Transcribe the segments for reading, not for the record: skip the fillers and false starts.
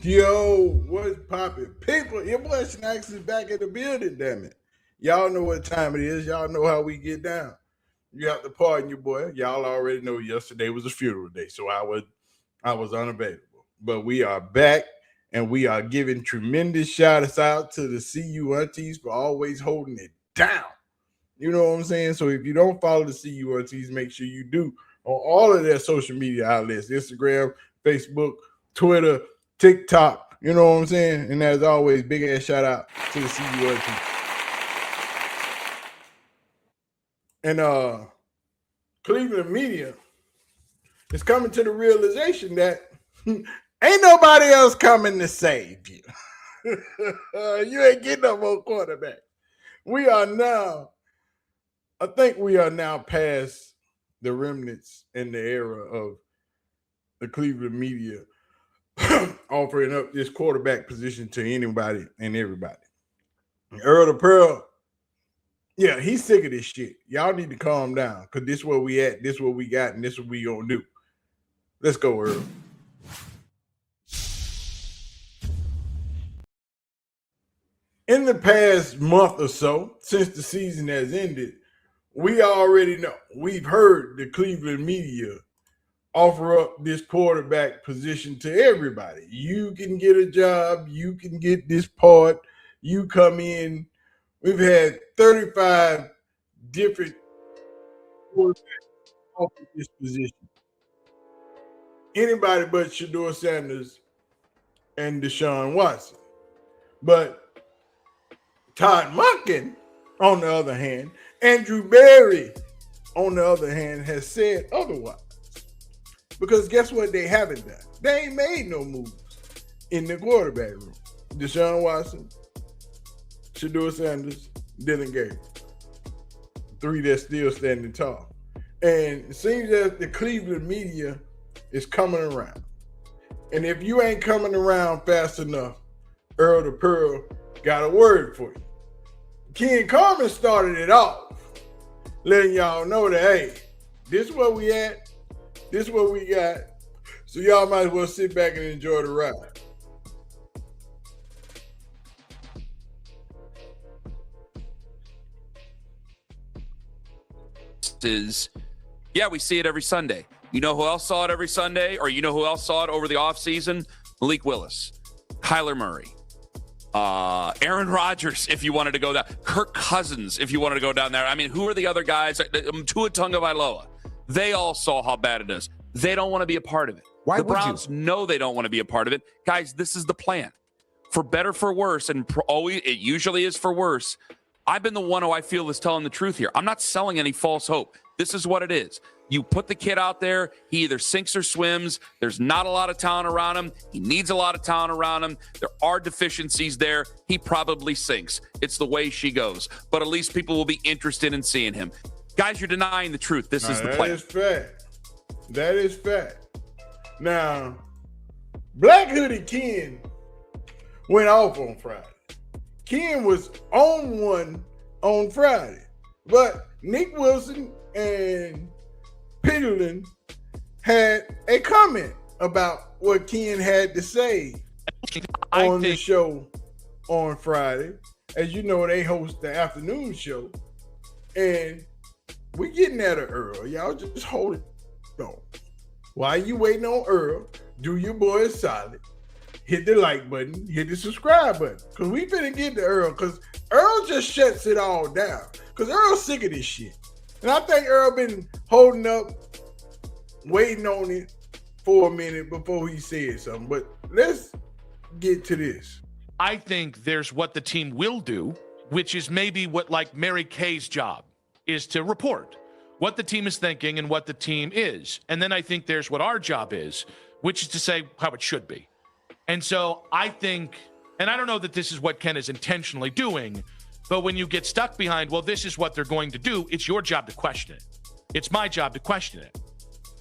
Yo, what's poppin'? People, your boy Snacks is back in the building, damn it. Y'all know what time it is. Y'all know how we get down. You have to pardon your boy. Y'all already know yesterday was a funeral day, so I was unavailable. But we are back and we are giving tremendous shout out to the CU aunties for always holding it down. You know what I'm saying? So if you don't follow the CU aunties, make sure you do on all of their social media outlets, Instagram, Facebook, Twitter, TikTok, you know what I'm saying? And as always, big ass shout out to the CUR team. And Cleveland media is coming to the realization that ain't nobody else coming to save you. You ain't getting no more quarterback. I think we are now past the remnants in the era of the Cleveland media offering up this quarterback position to anybody and everybody. Earl Da Pearl, yeah, he's sick of this shit. Y'all need to calm down because this is where we at, this is what we got, and this is what we gonna do. Let's go, Earl. In the past month or so, since the season has ended, we already know, we've heard the Cleveland media offer up this quarterback position to everybody. You can get a job. You can get this part. You come in. We've had 35 different quarterbacks offer this position. Anybody but Shedeursanders and Deshaun Watson. But Todd Monken, on the other hand, Andrew Berry, on the other hand, has said otherwise. Because guess what they haven't done? They ain't made no moves in the quarterback room. Deshaun Watson, Shedeursanders, Dylan Gabriel. Three that's still standing tall. And it seems that the Cleveland media is coming around. And if you ain't coming around fast enough, Earl Da Pearl got a word for you. Ken Carmen started it off, letting y'all know that, hey, this is where we at. This is what we got. So y'all might as well sit back and enjoy the ride. Yeah, we see it every Sunday. You know who else saw it every Sunday? Or you know who else saw it over the offseason? Malik Willis, Kyler Murray, Aaron Rodgers, if you wanted to go down, Kirk Cousins, if you wanted to go down there. I mean, who are the other guys? Tua Tagovailoa. They all saw how bad it is. They don't want to be a part of it. Why the would Browns you? know they don't want to be a part of it. Guys, this is the plan. For better, for worse, and always it usually is for worse. I've been the one who I feel is telling the truth here. I'm not selling any false hope. This is what it is. You put the kid out there, he either sinks or swims. There's not a lot of talent around him. He needs a lot of talent around him. There are deficiencies there. He probably sinks. It's the way she goes. But at least people will be interested in seeing him. Guys, you're denying the truth. This is the plan. That is fact. That is fact. Now, Black Hoodie Ken went off on Friday. Ken was on one on Friday. But Nick Wilson and Peterlin had a comment about what Ken had to say on the show on Friday. As you know, they host the afternoon show. And we getting at it, Earl. Y'all just hold it on. While you waiting on Earl, do your boy a solid. Hit the like button, hit the subscribe button. Because we finna get to Earl. Because Earl just shuts it all down. Because Earl's sick of this shit. And I think Earl been holding up, waiting on it for a minute before he said something. But let's get to this. I think there's what the team will do, which is maybe what like Mary Kay's job is to report what the team is thinking and what the team is. And then I think there's what our job is, which is to say how it should be. And so I think, and I don't know that this is what Ken is intentionally doing, but when you get stuck behind, well, this is what they're going to do, it's your job to question it. It's my job to question it.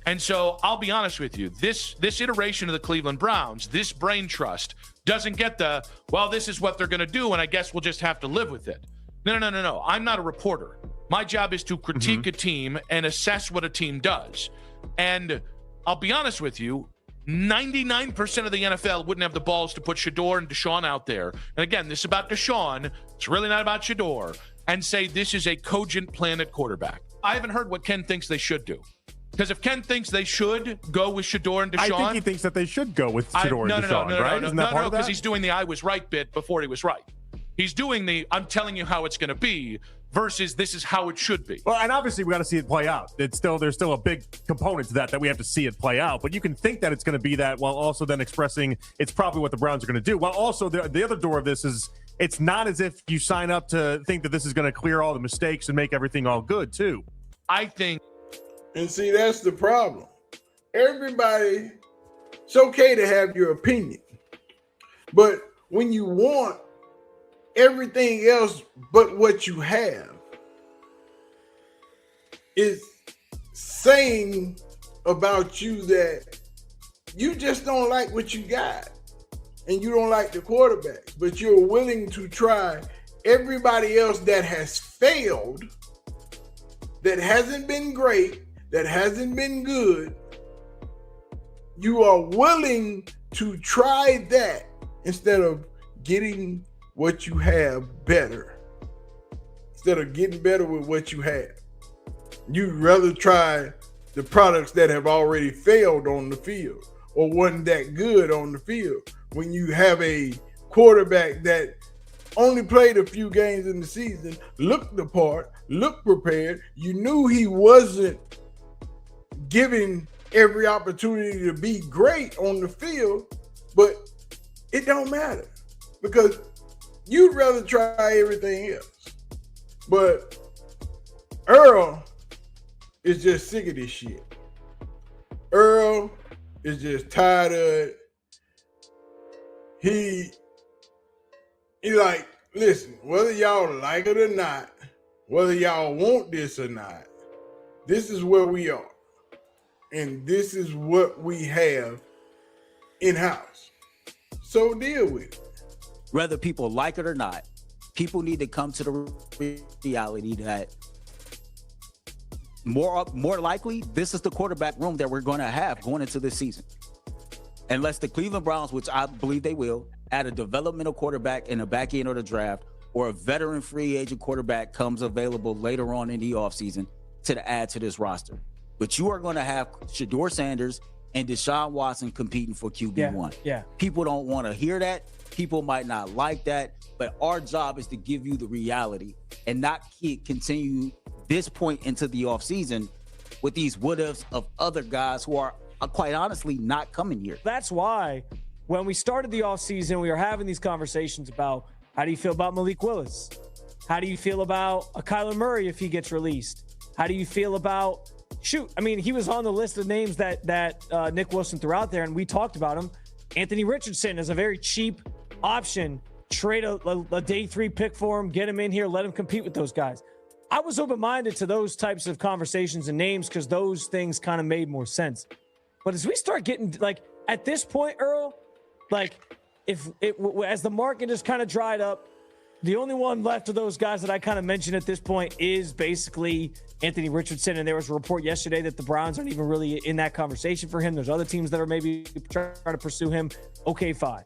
And so I'll be honest with you, this iteration of the Cleveland Browns, this brain trust doesn't get the, well, this is what they're going to do, and I guess we'll just have to live with it. No. I'm not a reporter. My job is to critique a team and assess what a team does. And I'll be honest with you, 99% of the NFL wouldn't have the balls to put Shedeur and Deshaun out there. And again, this is about Deshaun. It's really not about Shedeur. And say this is a cogent plan at quarterback. I haven't heard what Ken thinks they should do. Because if Ken thinks they should go with Shedeur and Deshaun, I think he thinks that they should go with Shedeur and Deshaun, right? No, because he's doing the I was right bit before he was right. He's doing the I'm telling you how it's going to be versus this is how it should be. Well, and obviously we got to see it play out. There's still a big component to that we have to see it play out. But you can think that it's going to be that while also then expressing it's probably what the Browns are going to do. While also the other door of this is it's not as if you sign up to think that this is going to clear all the mistakes and make everything all good too. I think. And see, that's the problem. Everybody, it's okay to have your opinion. But when you want everything else but what you have, is saying about you that you just don't like what you got and you don't like the quarterbacks, but you're willing to try everybody else that has failed, that hasn't been great, that hasn't been good. You are willing to try that instead of getting what you have better. Instead of getting better with what you have. You'd rather try the products that have already failed on the field or wasn't that good on the field. When you have a quarterback that only played a few games in the season, looked the part, looked prepared, you knew he wasn't given every opportunity to be great on the field, but it don't matter because you'd rather try everything else. But Earl is just sick of this shit. Earl is just tired of it. He like, listen, whether y'all like it or not, whether y'all want this or not, this is where we are. And this is what we have in-house. So deal with it. Whether people like it or not, people need to come to the reality that more likely, this is the quarterback room that we're going to have going into this season. Unless the Cleveland Browns, which I believe they will, add a developmental quarterback in the back end of the draft, or a veteran free agent quarterback comes available later on in the offseason to add to this roster. But you are going to have shedeursanders and Deshaun Watson competing for QB1. Yeah. People don't want to hear that. People might not like that. But our job is to give you the reality and not continue this point into the offseason with these what-ifs of other guys who are quite honestly not coming here. That's why when we started the offseason, we were having these conversations about how do you feel about Malik Willis? How do you feel about a Kyler Murray if he gets released? How do you feel about he was on the list of names that Nick Wilson threw out there, and we talked about him. Anthony Richardson is a very cheap option. Trade a day 3 pick for him, get him in here, let him compete with those guys. I was open-minded to those types of conversations and names because those things kind of made more sense. But as we start getting, like, at this point, Earl, like, as the market has kind of dried up, the only one left of those guys that I kind of mentioned at this point is basically Anthony Richardson. And there was a report yesterday that the Browns aren't even really in that conversation for him. There's other teams that are maybe trying to pursue him. Okay, fine.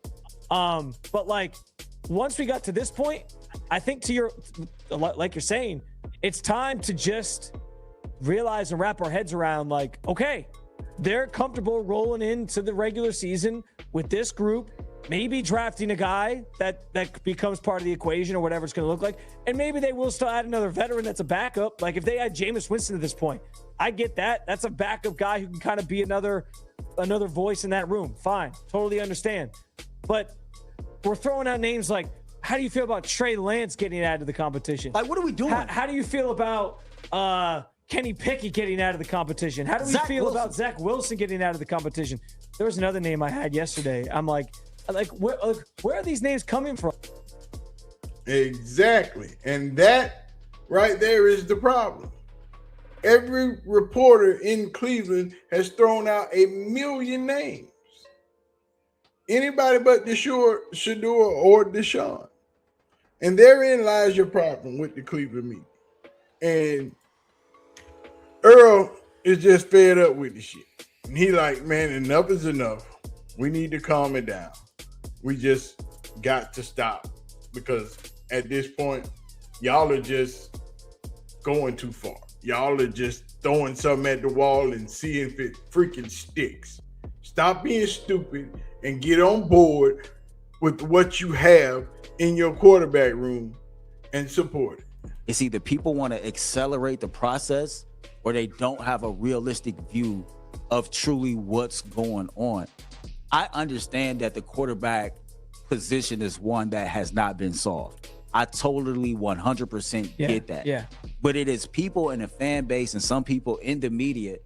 But like, once we got to this point, I think like you're saying, it's time to just realize and wrap our heads around, like, okay, they're comfortable rolling into the regular season with this group, maybe drafting a guy that becomes part of the equation or whatever it's going to look like. And maybe they will still add another veteran that's a backup. Like if they add Jameis Winston at this point, I get that. That's a backup guy who can kind of be another voice in that room. Fine. Totally understand. But we're throwing out names like, how do you feel about Trey Lance getting added to the competition? Like, what are we doing? How do you feel about Kenny Pickett getting out of the competition? How do we feel about Zach Wilson getting out of the competition? There was another name I had yesterday. I'm like, where are these names coming from? Exactly. And that right there is the problem. Every reporter in Cleveland has thrown out a million names. Anybody but Shedeur or Deshaun. And therein lies your problem with the Cleveland media. And Earl is just fed up with the shit. And he like, man, enough is enough. We need to calm it down. We just got to stop, because at this point, y'all are just going too far. Y'all are just throwing something at the wall and seeing if it freaking sticks. Stop being stupid and get on board with what you have in your quarterback room and support it. It's either people want to accelerate the process or they don't have a realistic view of truly what's going on. I understand that the quarterback position is one that has not been solved. I totally 100% get that. Yeah. But it is people in the fan base and some people in the media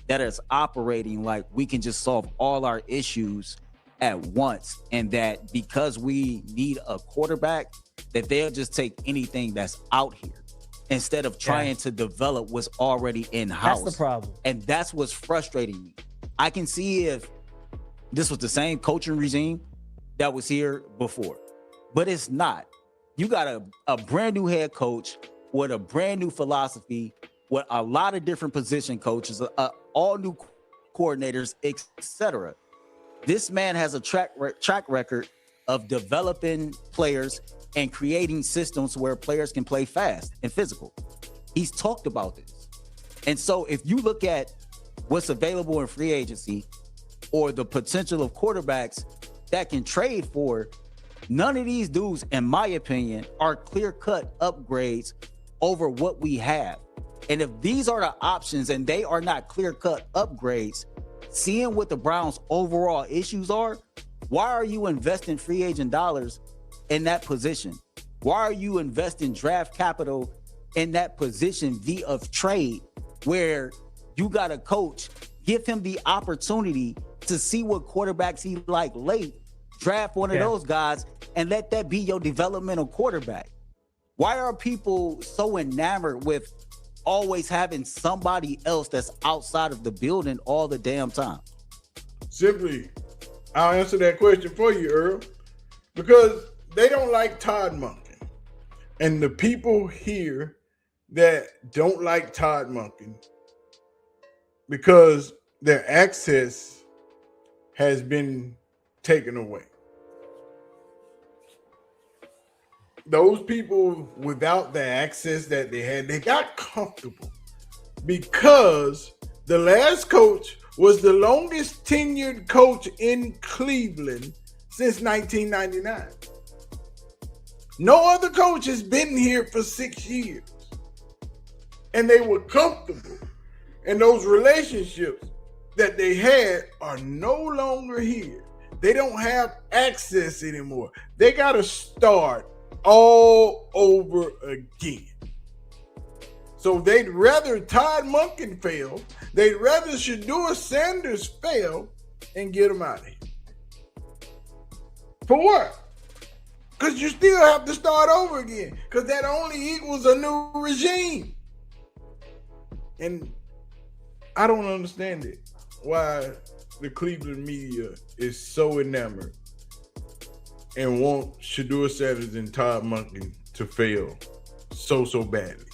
that is operating like we can just solve all our issues at once, and that because we need a quarterback, that they'll just take anything that's out here instead of trying to develop what's already in-house. That's the problem. And that's what's frustrating me. I can see if this was the same coaching regime that was here before, but it's not. You got a brand new head coach with a brand new philosophy, with a lot of different position coaches, all new coordinators, etc. This man has a track record of developing players and creating systems where players can play fast and physical. He's talked about this. And so if you look at what's available in free agency or the potential of quarterbacks that can trade for, none of these dudes, in my opinion, are clear-cut upgrades over what we have. And if these are the options and they are not clear-cut upgrades, seeing what the Browns' overall issues are, why are you investing free agent dollars in that position? Why are you investing draft capital in that position via trade, where you got a coach, give him the opportunity to see what quarterbacks he like late, draft one of those guys, and let that be your developmental quarterback? Why are people so enamored with always having somebody else that's outside of the building all the damn time? Simply, I'll answer that question for you, Earl, because they don't like Todd Monken. And the people here that don't like Todd Monken, because their access has been taken away. Those people without the access that they had, they got comfortable because the last coach was the longest tenured coach in Cleveland since 1999. No other coach has been here for 6 years. And they were comfortable. And those relationships that they had are no longer here. They don't have access anymore. They got to start all over again. So they'd rather Todd Monken fail, they'd rather shedeursanders fail and get them out of here. For what? Because you still have to start over again, because that only equals a new regime. And I don't understand it, why the Cleveland media is so enamored and want shedeursanders and Todd Monken to fail so badly.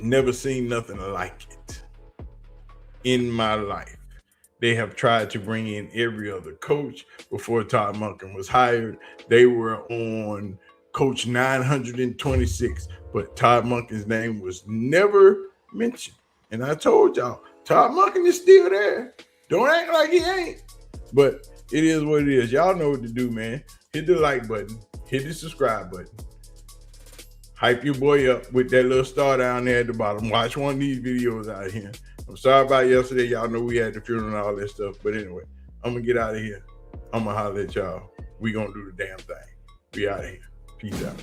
Never seen nothing like it in my life. They have tried to bring in every other coach before Todd Monken was hired. They were on coach 926, but Todd Monken's name was never mentioned. And I told y'all, Todd Monken is still there. Don't act like he ain't. But it is what it is. Y'all know what to do, man. Hit the like button. Hit the subscribe button. Hype your boy up with that little star down there at the bottom. Watch one of these videos out here. I'm sorry about yesterday. Y'all know we had the funeral and all that stuff. But anyway, I'm going to get out of here. I'm going to holler at y'all. We going to do the damn thing. We out of here. Peace out.